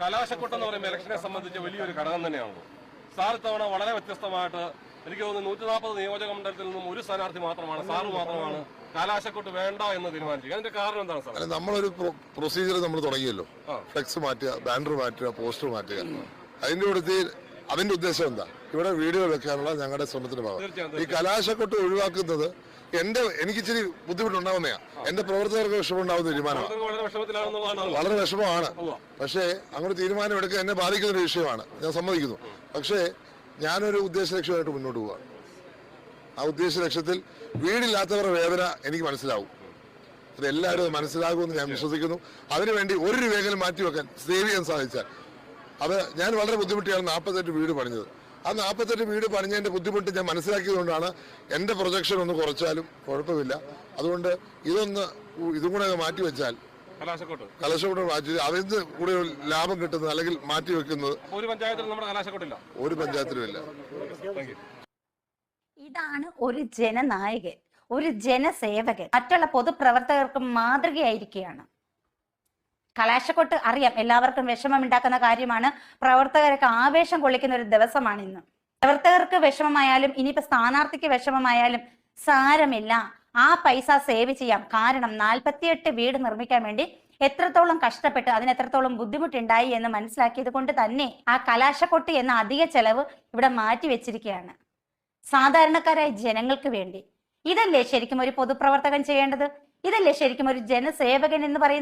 കലാശക്കൊട്ട് എന്ന് പറയുമ്പോൾ ഇലക്ഷനെ സംബന്ധിച്ച് വലിയൊരു ഘടകം തന്നെയാണല്ലോ. സാർ ഇത്തവണ വളരെ വ്യത്യസ്തമായിട്ട് എനിക്ക് തോന്നുന്നു 140 നിയോജക മണ്ഡലത്തിൽ നിന്നും ഒരു സ്ഥാനാർത്ഥി മാത്രമാണ്, സാറ് മാത്രമാണ് കലാശക്കൊട്ട് വേണ്ട എന്ന് തീരുമാനിച്ചത്. അതിന്റെ കാരണം എന്താണ് സാർ? നമ്മളൊരു പ്രൊസീജിയർ നമ്മൾ തുടങ്ങിയല്ലോ. ഫ്ലെക്സ് മാറ്റുക, ബാനർ മാറ്റുക, പോസ്റ്റർ മാറ്റുക. അതിന്റെ ഉദ്ദേശം എന്താ? ഇവിടെ വീഡിയോ വെക്കാനുള്ള ഞങ്ങളുടെ ശ്രമത്തിന്റെ ഭാഗം. ഈ കലാശക്കൊട്ട് ഒഴിവാക്കുന്നത് എനിക്ക് ഇച്ചിരി ബുദ്ധിമുട്ടുണ്ടാവുന്നതാ. എന്റെ പ്രവർത്തകർക്ക് വിഷമമുണ്ടാവുന്ന തീരുമാനമാണ്. വളരെ വിഷമമാണ്. പക്ഷേ അങ്ങനെ തീരുമാനം എടുക്കുക എന്നെ ബാധിക്കുന്ന ഒരു വിഷയമാണ്, ഞാൻ സമ്മതിക്കുന്നു. പക്ഷേ ഞാനൊരു ഉദ്ദേശ ലക്ഷ്യമായിട്ട് മുന്നോട്ട് പോവാണ്. ആ ഉദ്ദേശ ലക്ഷ്യത്തിൽ വീടില്ലാത്തവരുടെ വേദന എനിക്ക് മനസ്സിലാവും. അത് എല്ലാവരും മനസ്സിലാകുമെന്ന് ഞാൻ വിശ്വസിക്കുന്നു. അതിനുവേണ്ടി ഒരു രൂപയെങ്കിലും മാറ്റിവെക്കാൻ സേവ് ചെയ്യാൻ സാധിച്ചാൽ അത് ഞാൻ വളരെ ബുദ്ധിമുട്ടിയാണ് 48 വീട് പണിഞ്ഞത്. ആ 48 വീട് പണിഞ്ഞതിന്റെ ബുദ്ധിമുട്ട് ഞാൻ മനസ്സിലാക്കിയതുകൊണ്ടാണ് എന്റെ പ്രൊജക്ഷൻ ഒന്ന് കുറച്ചാലും കുഴപ്പമില്ല. അതുകൊണ്ട് ഇതും കൂടെ മാറ്റിവെച്ചാൽ കലാശക്കൊട്ട് മാറ്റി അതിന് കൂടെ ലാഭം കിട്ടുന്നത് അല്ലെങ്കിൽ മാറ്റിവെക്കുന്നത് ഒരു പഞ്ചായത്തിലും നമ്മുടെ കലാശക്കൊട്ടില്ല, ഒരു പഞ്ചായത്തിലും ഇല്ല. ഇതാണ് ഒരു ജനനായകൻ, ഒരു ജനസേവകൻ, മറ്റുള്ള പൊതുപ്രവർത്തകർക്കും മാതൃകയായിരിക്കുകയാണ്. കലാശക്കൊട്ട് അറിയാം, എല്ലാവർക്കും വിഷമമുണ്ടാക്കുന്ന കാര്യമാണ്. പ്രവർത്തകർക്ക് ആവേശം കൊള്ളിക്കുന്ന ഒരു ദിവസമാണ് ഇന്ന്. പ്രവർത്തകർക്ക് വിഷമമായാലും ഇനിയിപ്പോ സ്ഥാനാർത്ഥിക്ക് വിഷമമായാലും സാരമില്ല, ആ പൈസ സേവ് ചെയ്യാം. കാരണം 48 വീട് നിർമ്മിക്കാൻ വേണ്ടി എത്രത്തോളം കഷ്ടപ്പെട്ട് അതിന് എത്രത്തോളം ബുദ്ധിമുട്ടുണ്ടായി എന്ന് മനസ്സിലാക്കിയത് കൊണ്ട് തന്നെ ആ കലാശക്കൊട്ട് എന്ന അധിക ചെലവ് ഇവിടെ മാറ്റി വെച്ചിരിക്കുകയാണ് സാധാരണക്കാരായ ജനങ്ങൾക്ക് വേണ്ടി. ഇതല്ലേ ശരിക്കും ഒരു പൊതുപ്രവർത്തകൻ ചെയ്യേണ്ടത്? ഇതല്ലേ ശരിക്കും ഒരു ജനസേവകൻ എന്ന് പറയുന്നത്?